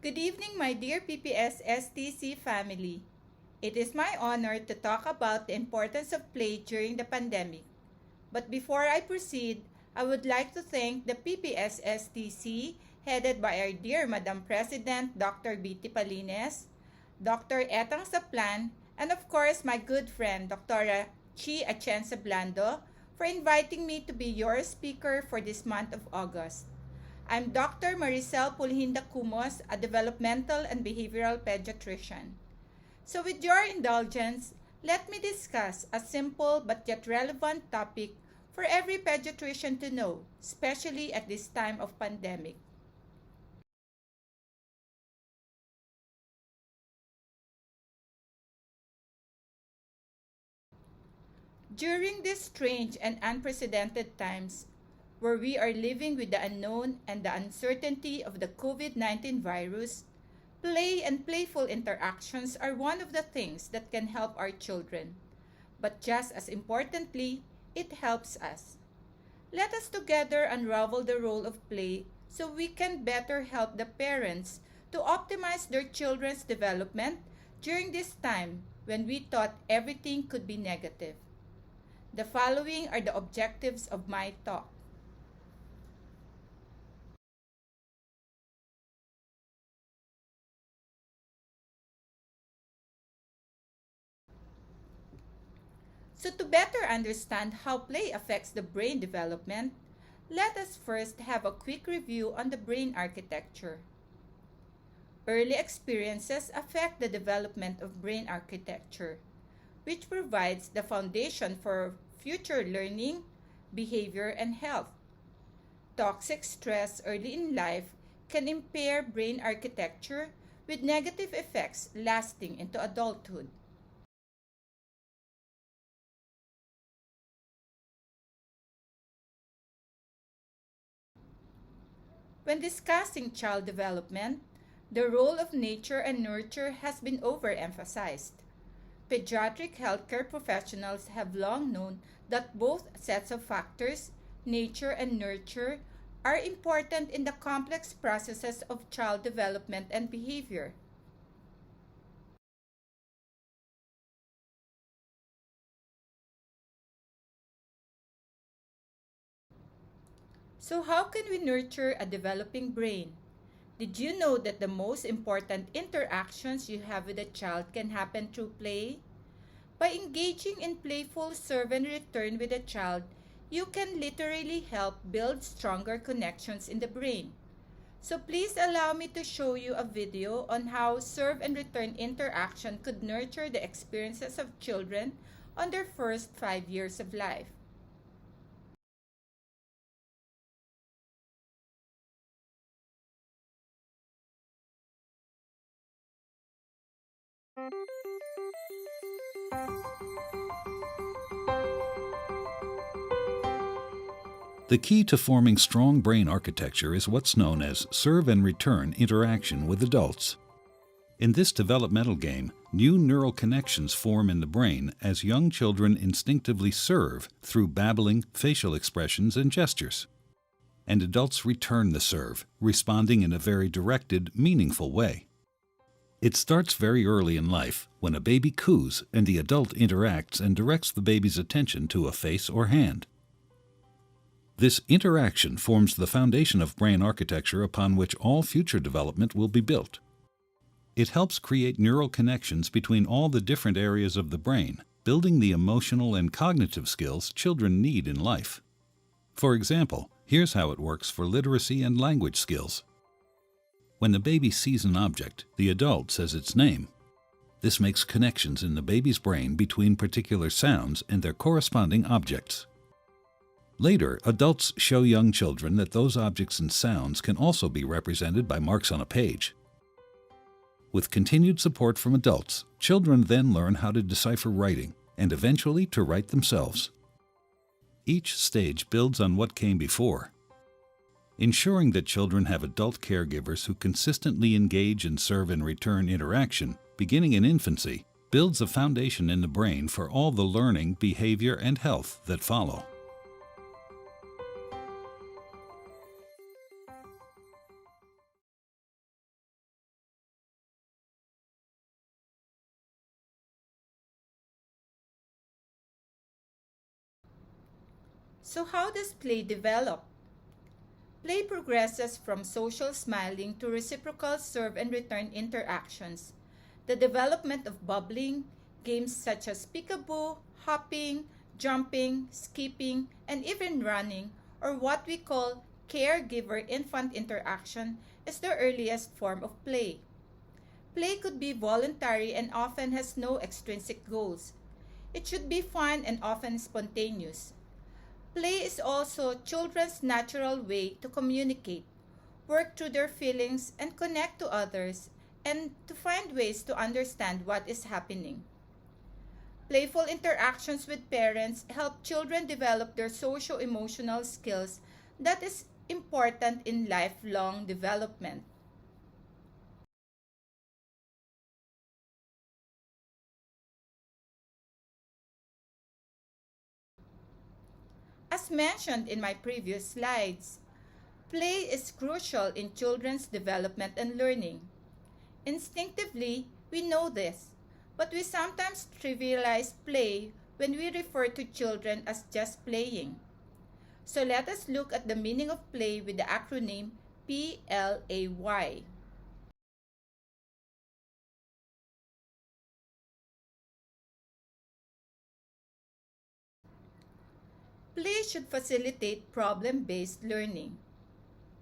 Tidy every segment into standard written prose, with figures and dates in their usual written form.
Good evening, my dear PPS-STC family. It is my honor to talk about the importance of play during the pandemic. But before I proceed, I would like to thank the PPS-STC headed by our dear Madam President Dr. B.T. Palines, Dr. Etang Saplan, and of course my good friend Dr. Chi Atienza Blando for inviting me to be your speaker for this month of August. I'm Dr. Marizel Pulhin-Dacumos, a developmental and behavioral pediatrician. So with your indulgence, let me discuss a simple but yet relevant topic for every pediatrician to know, especially at this time of pandemic. During these strange and unprecedented times, where we are living with the unknown and the uncertainty of the COVID-19 virus, play and playful interactions are one of the things that can help our children. But just as importantly, it helps us. Let us together unravel the role of play so we can better help the parents to optimize their children's development during this time when we thought everything could be negative. The following are the objectives of my talk. So to better understand how play affects the brain development, let us first have a quick review on the brain architecture. Early experiences affect the development of brain architecture, which provides the foundation for future learning, behavior, and health. Toxic stress early in life can impair brain architecture with negative effects lasting into adulthood. When discussing child development, the role of nature and nurture has been overemphasized. Pediatric healthcare professionals have long known that both sets of factors, nature and nurture, are important in the complex processes of child development and behavior. So how can we nurture a developing brain? Did you know that the most important interactions you have with a child can happen through play? By engaging in playful serve and return with a child, you can literally help build stronger connections in the brain. So please allow me to show you a video on how serve and return interaction could nurture the experiences of children on their first 5 years of life. The key to forming strong brain architecture is what's known as serve and return interaction with adults. In this developmental game, new neural connections form in the brain as young children instinctively serve through babbling, facial expressions, and gestures. And adults return the serve, responding in a very directed, meaningful way. It starts very early in life, when a baby coos and the adult interacts and directs the baby's attention to a face or hand. This interaction forms the foundation of brain architecture upon which all future development will be built. It helps create neural connections between all the different areas of the brain, building the emotional and cognitive skills children need in life. For example, here's how it works for literacy and language skills. When the baby sees an object, the adult says its name. This makes connections in the baby's brain between particular sounds and their corresponding objects. Later, adults show young children that those objects and sounds can also be represented by marks on a page. With continued support from adults, children then learn how to decipher writing and eventually to write themselves. Each stage builds on what came before. Ensuring that children have adult caregivers who consistently engage in serve and return interaction, beginning in infancy, builds a foundation in the brain for all the learning, behavior, and health that follow. So how does play develop? Play progresses from social smiling to reciprocal serve and return interactions. The development of bubbling, games such as peekaboo, hopping, jumping, skipping, and even running, or what we call caregiver-infant interaction, is the earliest form of play. Play could be voluntary and often has no extrinsic goals. It should be fun and often spontaneous. Play is also children's natural way to communicate, work through their feelings, and connect to others, and to find ways to understand what is happening. Playful interactions with parents help children develop their socio-emotional skills that is important in lifelong development. As mentioned in my previous slides, play is crucial in children's development and learning. Instinctively, we know this, but we sometimes trivialize play when we refer to children as just playing. So let us look at the meaning of play with the acronym PLAY. Play should facilitate problem-based learning.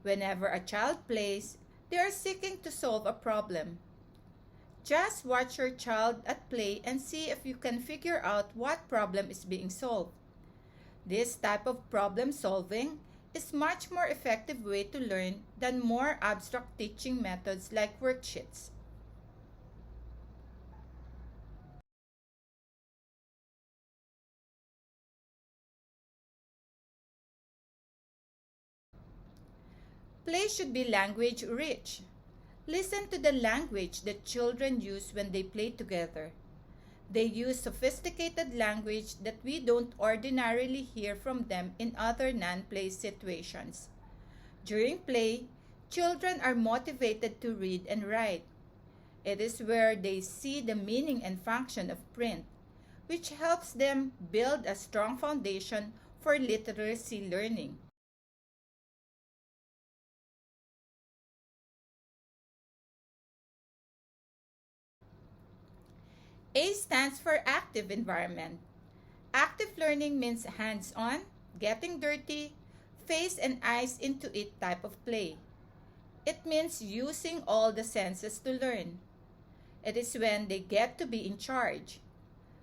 Whenever a child plays, they are seeking to solve a problem. Just watch your child at play and see if you can figure out what problem is being solved. This type of problem solving is much more effective way to learn than more abstract teaching methods like worksheets. Play should be language rich. Listen to the language that children use when they play together. They use sophisticated language that we don't ordinarily hear from them in other non-play situations. During play, children are motivated to read and write. It is where they see the meaning and function of print, which helps them build a strong foundation for literacy learning. A stands for active environment. Active learning means hands-on, getting dirty, face and eyes into it type of play. It means using all the senses to learn. It is when they get to be in charge.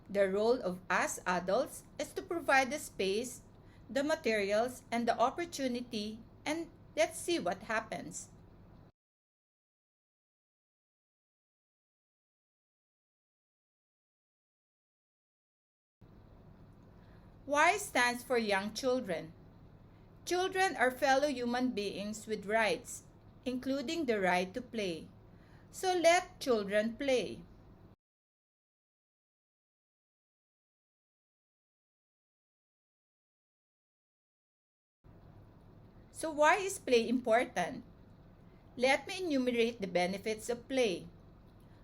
The role of us adults is to provide the space, the materials, and the opportunity, and let's see what happens. Y stands for young children. Children are fellow human beings with rights, including the right to play. So let children play. So why is play important? Let me enumerate the benefits of play.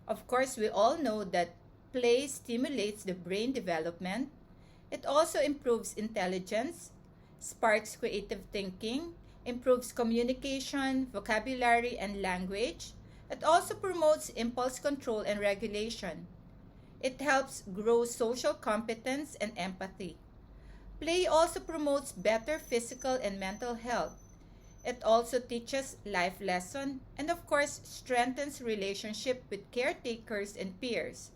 Of course, we all know that play stimulates the brain development. It also improves intelligence, sparks creative thinking, improves communication, vocabulary, and language. It also promotes impulse control and regulation. It helps grow social competence and empathy. Play also promotes better physical and mental health. It also teaches life lessons and of course strengthens relationship with caretakers and peers.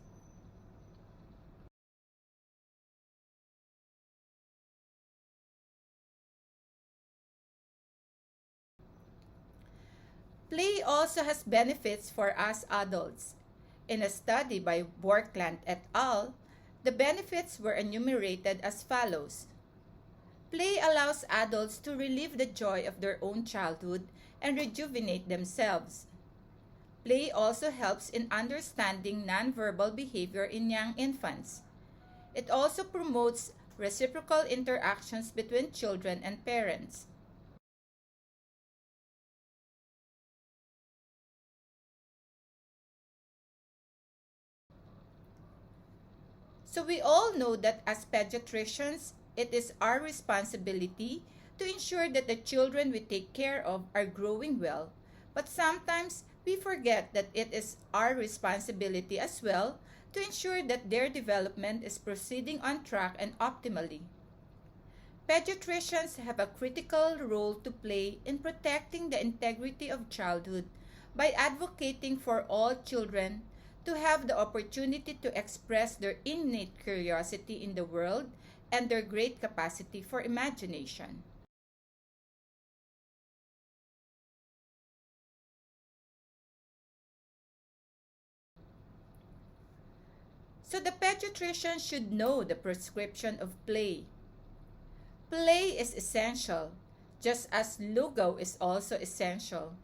Play also has benefits for us adults. In a study by Borkland et al., the benefits were enumerated as follows. Play allows adults to relive the joy of their own childhood and rejuvenate themselves. Play also helps in understanding nonverbal behavior in young infants. It also promotes reciprocal interactions between children and parents. So we all know that as pediatricians, It is our responsibility to ensure that the children we take care of are growing well, but sometimes we forget that it is our responsibility as well to ensure that their development is proceeding on track and optimally. Pediatricians have a critical role to play in protecting the integrity of childhood by advocating for all children to have the opportunity to express their innate curiosity in the world and their great capacity for imagination. So the pediatrician should know the prescription of play. Play is essential, just as lugaw is also essential.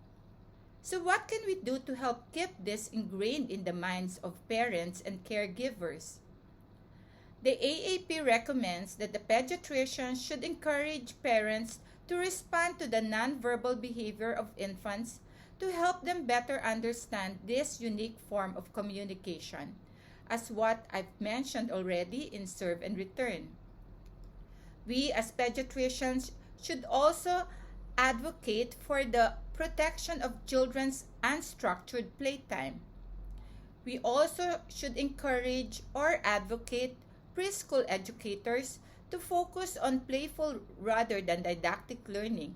So what can we do to help keep this ingrained in the minds of parents and caregivers? The AAP recommends that the pediatrician should encourage parents to respond to the nonverbal behavior of infants to help them better understand this unique form of communication, as what I've mentioned already in serve and return. We as pediatricians should also advocate for the protection of children's unstructured playtime. We also should encourage or advocate preschool educators to focus on playful rather than didactic learning.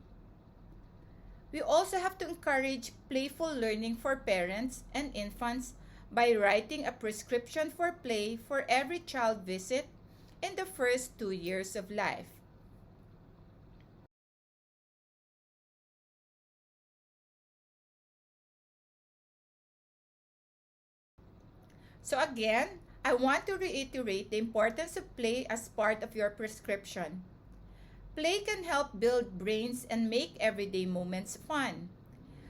We also have to encourage playful learning for parents and infants by writing a prescription for play for every child visit in the first 2 years of life. So again, I want to reiterate the importance of play as part of your prescription. Play can help build brains and make everyday moments fun.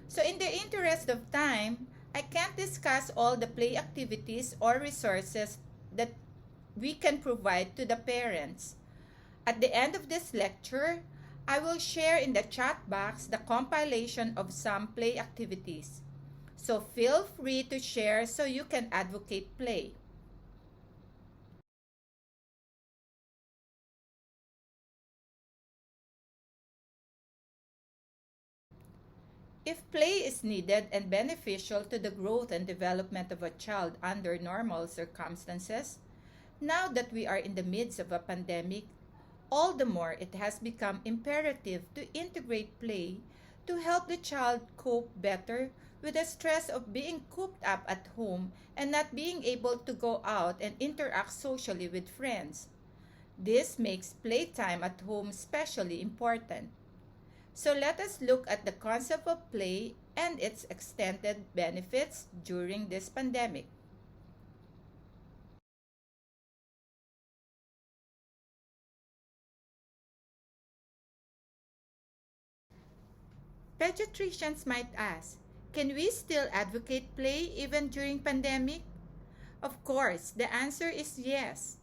So in the interest of time, I can't discuss all the play activities or resources that we can provide to the parents. At the end of this lecture, I will share in the chat box the compilation of some play activities. So feel free to share so you can advocate play. If play is needed and beneficial to the growth and development of a child under normal circumstances, now that we are in the midst of a pandemic, all the more it has become imperative to integrate play to help the child cope better with the stress of being cooped up at home and not being able to go out and interact socially with friends. This makes playtime at home especially important. So let us look at the concept of play and its extended benefits during this pandemic. Pediatricians might ask, can we still advocate play even during pandemic? Of course, the answer is yes.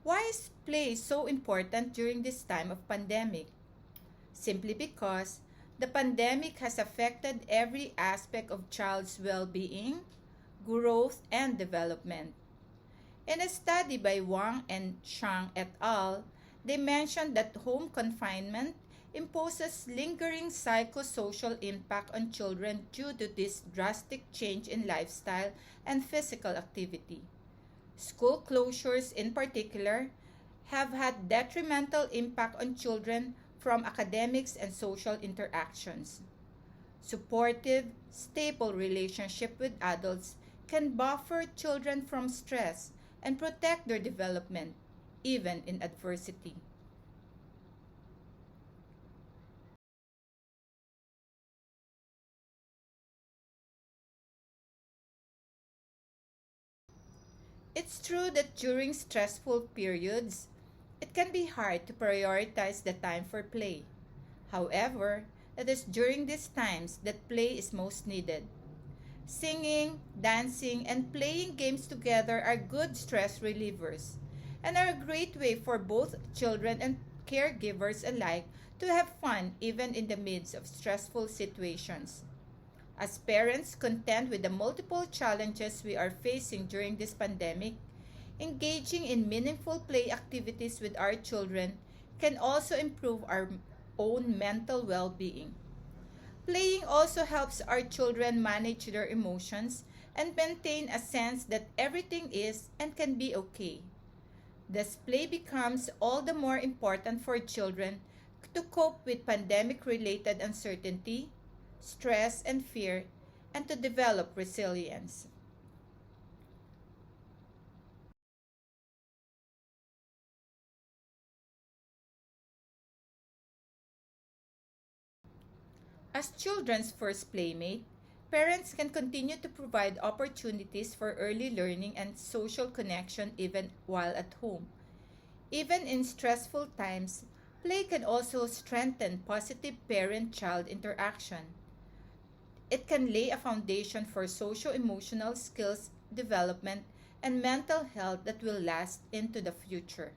Why is play so important during this time of pandemic? Simply because the pandemic has affected every aspect of child's well-being, growth, and development. In a study by Wang and Shang et al., they mentioned that home confinement imposes lingering psychosocial impact on children due to this drastic change in lifestyle and physical activity. School closures, in particular, have had detrimental impact on children from academics and social interactions. Supportive, stable relationship with adults can buffer children from stress and protect their development, even in adversity. It's true that during stressful periods, it can be hard to prioritize the time for play. However, it is during these times that play is most needed. Singing, dancing, and playing games together are good stress relievers and are a great way for both children and caregivers alike to have fun even in the midst of stressful situations. As parents contend with the multiple challenges we are facing during this pandemic, engaging in meaningful play activities with our children can also improve our own mental well-being. Playing also helps our children manage their emotions and maintain a sense that everything is and can be okay. Thus, play becomes all the more important for children to cope with pandemic-related uncertainty, stress, and fear, and to develop resilience. As children's first playmate, parents can continue to provide opportunities for early learning and social connection even while at home. Even in stressful times, play can also strengthen positive parent-child interaction. It can lay a foundation for socio-emotional skills development and mental health that will last into the future.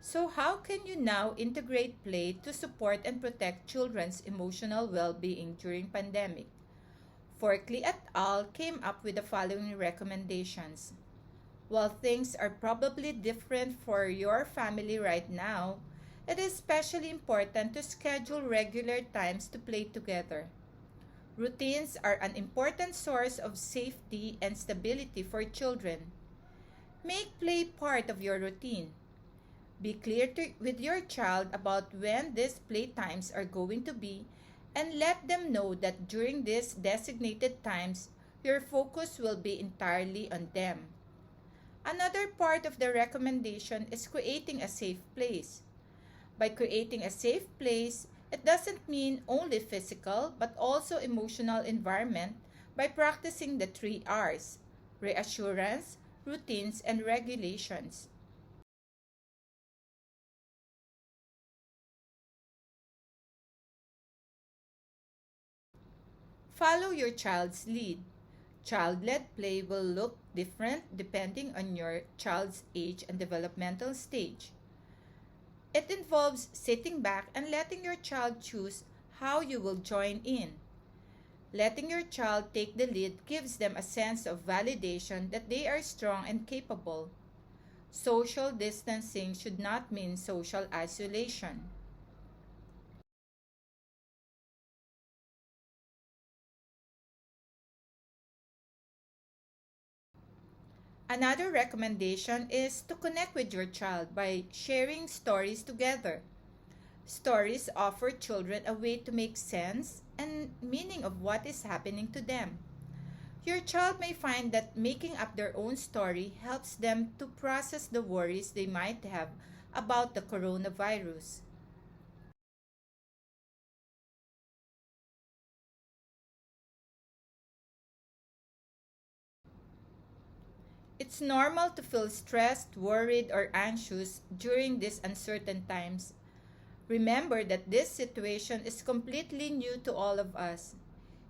So how can you now integrate play to support and protect children's emotional well-being during pandemic? Forkley et al. Came up with the following recommendations. While things are probably different for your family right now, it is especially important to schedule regular times to play together. Routines are an important source of safety and stability for children. Make play part of your routine. Be clear with your child about when these playtimes are going to be and let them know that during these designated times, your focus will be entirely on them. Another part of the recommendation is creating a safe place. By creating a safe place, it doesn't mean only physical but also emotional environment by practicing the 3 R's: reassurance, routines, and regulations. Follow your child's lead. Child-led play will look different depending on your child's age and developmental stage. It involves sitting back and letting your child choose how you will join in. Letting your child take the lead gives them a sense of validation that they are strong and capable. Social distancing should not mean social isolation. Another recommendation is to connect with your child by sharing stories together. Stories offer children a way to make sense and meaning of what is happening to them. Your child may find that making up their own story helps them to process the worries they might have about the coronavirus. It's normal to feel stressed, worried, or anxious during these uncertain times. Remember that this situation is completely new to all of us.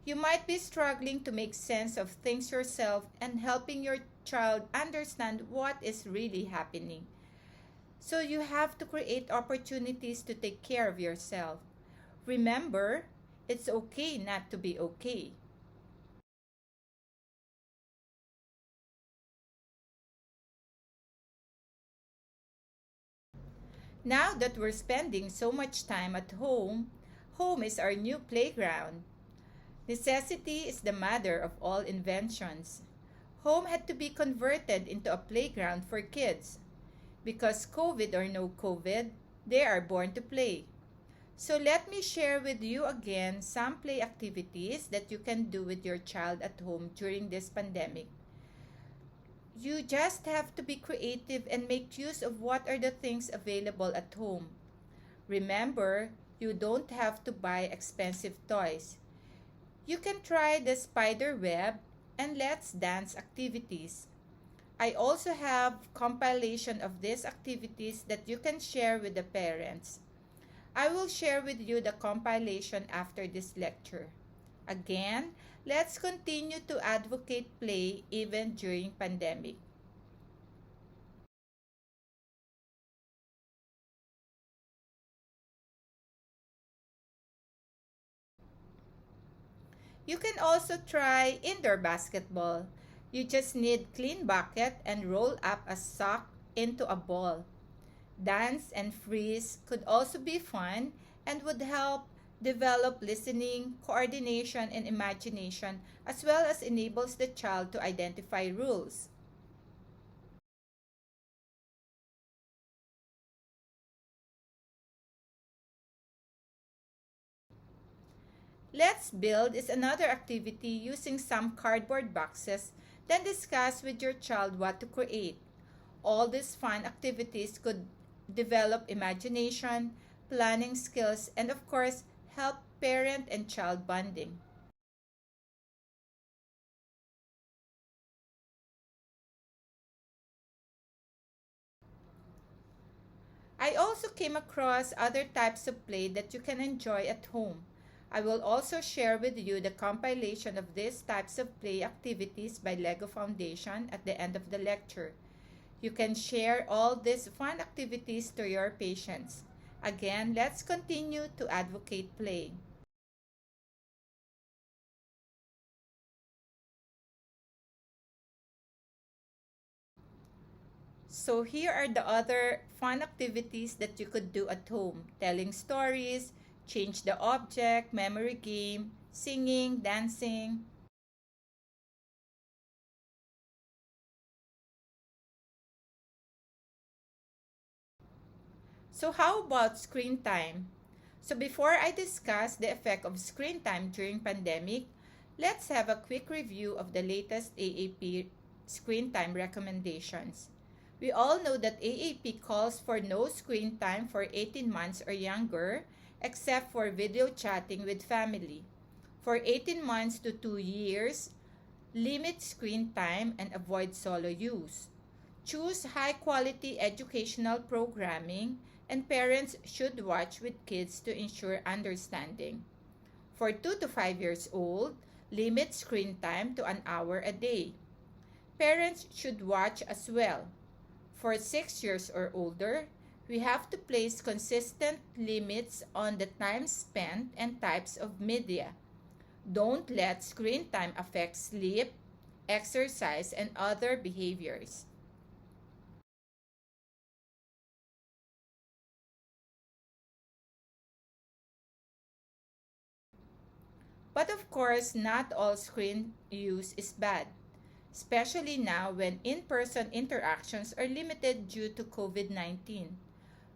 You might be struggling to make sense of things yourself and helping your child understand what is really happening. So you have to create opportunities to take care of yourself. Remember, it's okay not to be okay. Now that we're spending so much time at home, home is our new playground. Necessity is the mother of all inventions. Home had to be converted into a playground for kids. Because COVID or no COVID, they are born to play. So let me share with you again some play activities that you can do with your child at home during this pandemic. You just have to be creative and make use of what are the things available at home. Remember, you don't have to buy expensive toys. You can try the spider web and let's dance activities. I also have compilation of these activities that you can share with the parents. I will share with you the compilation after this lecture. Again, let's continue to advocate play even during pandemic. You can also try indoor basketball. You just need clean bucket and roll up a sock into a ball. Dance and freeze could also be fun and would help develop listening, coordination, and imagination, as well as enables the child to identify rules. Let's Build is another activity using some cardboard boxes, then discuss with your child what to create. All these fun activities could develop imagination, planning skills, and of course, help parent and child bonding. I also came across other types of play that you can enjoy at home. I will also share with you the compilation of these types of play activities by Lego Foundation at the end of the lecture. You can share all these fun activities to your patients. Again, let's continue to advocate play. So here are the other fun activities that you could do at home. Telling stories, change the object, memory game, singing, dancing. So how about screen time? So before I discuss the effect of screen time during pandemic, let's have a quick review of the latest AAP screen time recommendations. We all know that AAP calls for no screen time for 18 months or younger, except for video chatting with family. For 18 months to 2 years, limit screen time and avoid solo use. Choose high-quality educational programming, and parents should watch with kids to ensure understanding. For 2 to 5 years old, limit screen time to an hour a day. Parents should watch as well. For 6 years or older, we have to place consistent limits on the time spent and types of media. Don't let screen time affect sleep, exercise, and other behaviors. But of course, not all screen use is bad, especially now when in-person interactions are limited due to COVID-19.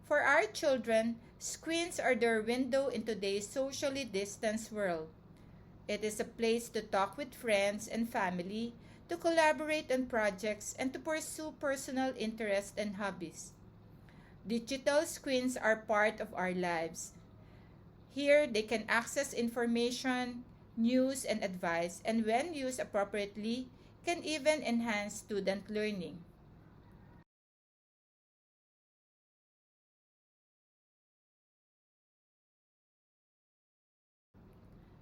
For our children, screens are their window into today's socially distanced world. It is a place to talk with friends and family, to collaborate on projects, and to pursue personal interests and hobbies. Digital screens are part of our lives. Here, they can access information, news, and advice, and when used appropriately, can even enhance student learning.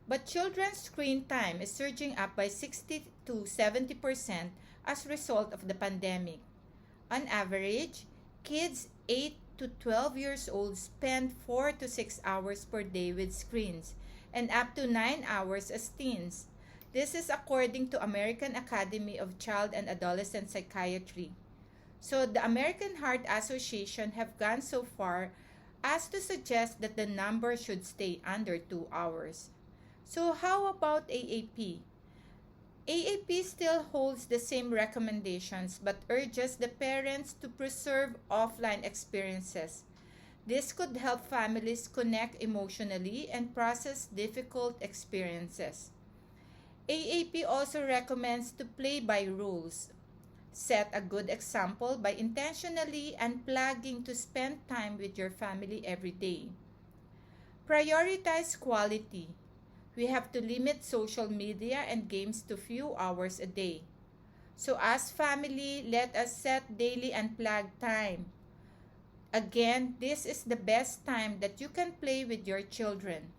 But children's screen time is surging up by 60 to 70% as a result of the pandemic. On average, kids 8 to 12 years old spend 4 to 6 hours per day with screens and up to 9 hours as teens. This is according to American Academy of Child and Adolescent Psychiatry. So the American Heart Association have gone so far as to suggest that the number should stay under 2 hours. So how about AAP? AAP still holds the same recommendations but urges the parents to preserve offline experiences. This could help families connect emotionally and process difficult experiences. AAP also recommends to play by rules. Set a good example by intentionally unplugging to spend time with your family every day. Prioritize quality. We have to limit social media and games to few hours a day. So as family, let us set daily unplugged time. Again, this is the best time that you can play with your children.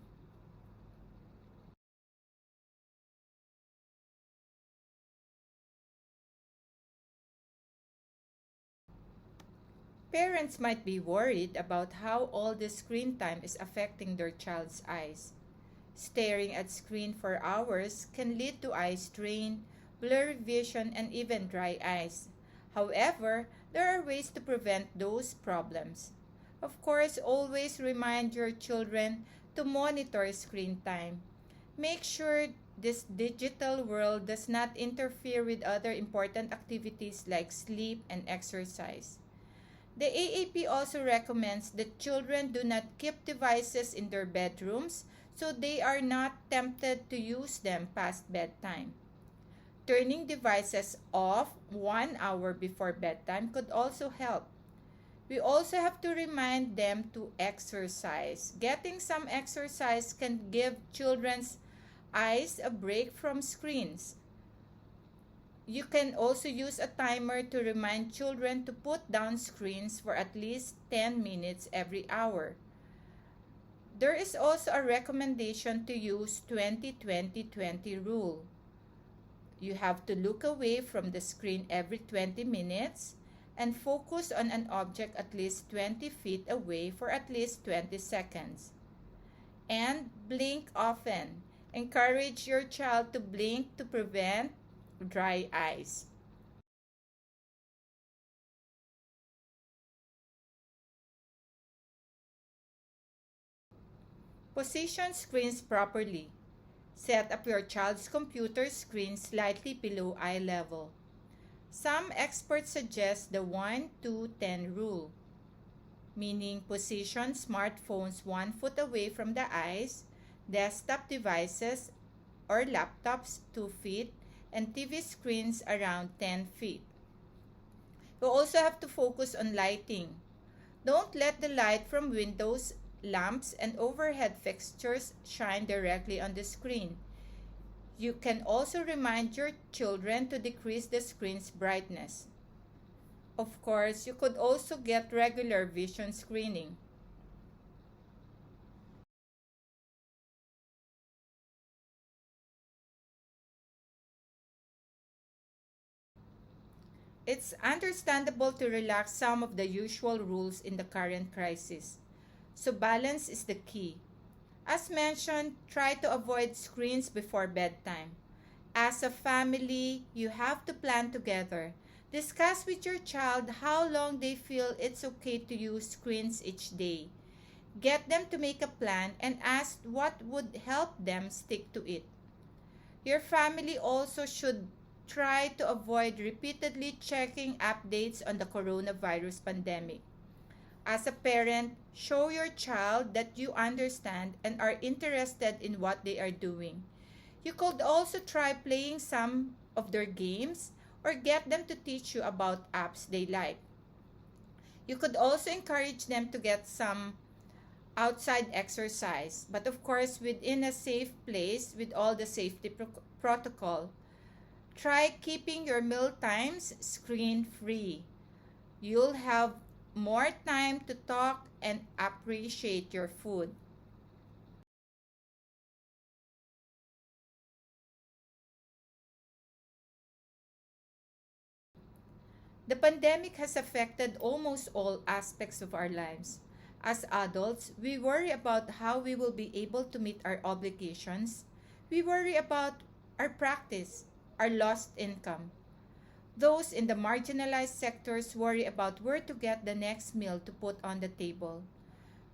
Parents might be worried about how all the screen time is affecting their child's eyes. Staring at screen for hours can lead to eye strain, blurry vision, and even dry eyes. However, there are ways to prevent those problems. Of course, always remind your children to monitor screen time. Make sure this digital world does not interfere with other important activities like sleep and exercise. The AAP also recommends that children do not keep devices in their bedrooms so they are not tempted to use them past bedtime. Turning devices off 1 hour before bedtime could also help. We also have to remind them to exercise. Getting some exercise can give children's eyes a break from screens. You can also use a timer to remind children to put down screens for at least 10 minutes every hour. There is also a recommendation to use 20-20-20 rule. You have to look away from the screen every 20 minutes and focus on an object at least 20 feet away for at least 20 seconds. And blink often. Encourage your child to blink to prevent dry eyes. Position screens properly. Set up your child's computer screen slightly below eye level. Some experts suggest the 1-2-10 rule, meaning position smartphones 1 foot away from the eyes, desktop devices or laptops 2 feet, and TV screens around 10 feet. You also have to focus on lighting. Don't let the light from windows, lamps, and overhead fixtures shine directly on the screen. You can also remind your children to decrease the screen's brightness. Of course, you could also get regular vision screening. It's understandable to relax some of the usual rules in the current crisis. So balance is the key. As mentioned, try to avoid screens before bedtime. As a family, you have to plan together. Discuss with your child how long they feel it's okay to use screens each day. Get them to make a plan and ask what would help them stick to it. Your family also should try to avoid repeatedly checking updates on the coronavirus pandemic. As a parent, show your child that you understand and are interested in what they are doing. You could also try playing some of their games or get them to teach you about apps they like. You could also encourage them to get some outside exercise, but of course within a safe place with all the safety protocol. Try keeping your meal times screen-free. You'll have more time to talk and appreciate your food. The pandemic has affected almost all aspects of our lives. As adults, we worry about how we will be able to meet our obligations. We worry about our practice, our lost income. Those in the marginalized sectors worry about where to get the next meal to put on the table.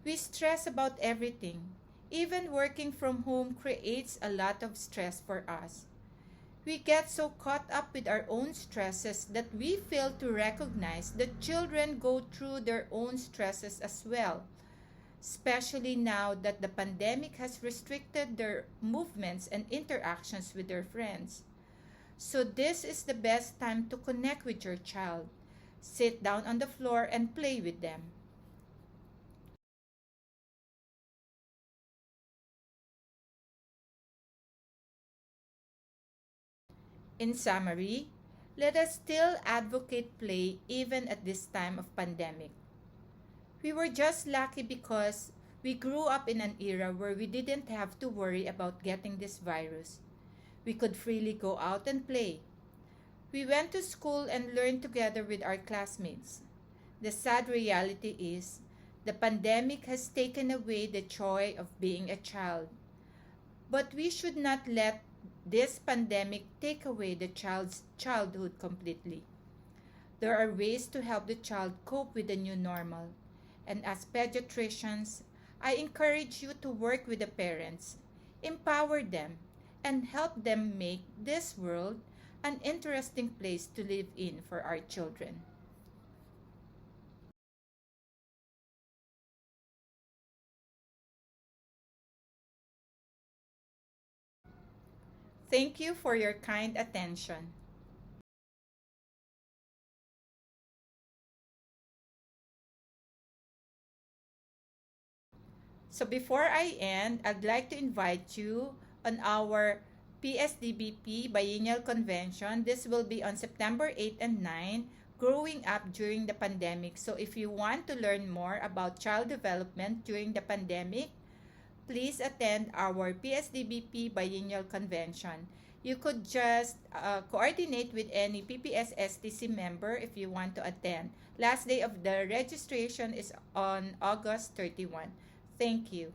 We stress about everything. Even working from home creates a lot of stress for us. We get so caught up with our own stresses that we fail to recognize that children go through their own stresses as well, especially now that the pandemic has restricted their movements and interactions with their friends. So this is the best time to connect with your child. Sit down on the floor and play with them. In summary, let us still advocate play even at this time of pandemic. We were just lucky because we grew up in an era where we didn't have to worry about getting this virus. We could freely go out and play. We went to school and learned together with our classmates. The sad reality is, the pandemic has taken away the joy of being a child. But we should not let this pandemic take away the child's childhood completely. There are ways to help the child cope with the new normal. And as pediatricians, I encourage you to work with the parents, empower them, and help them make this world an interesting place to live in for our children. Thank you for your kind attention. So before I end, I'd like to invite you on our PSDBP Biennial Convention. This will be on September 8 and 9, growing up during the pandemic. So if you want to learn more about child development during the pandemic, please attend our PSDBP Biennial Convention. You could just coordinate with any PPS-STC member if you want to attend. Last day of the registration is on August 31. Thank you.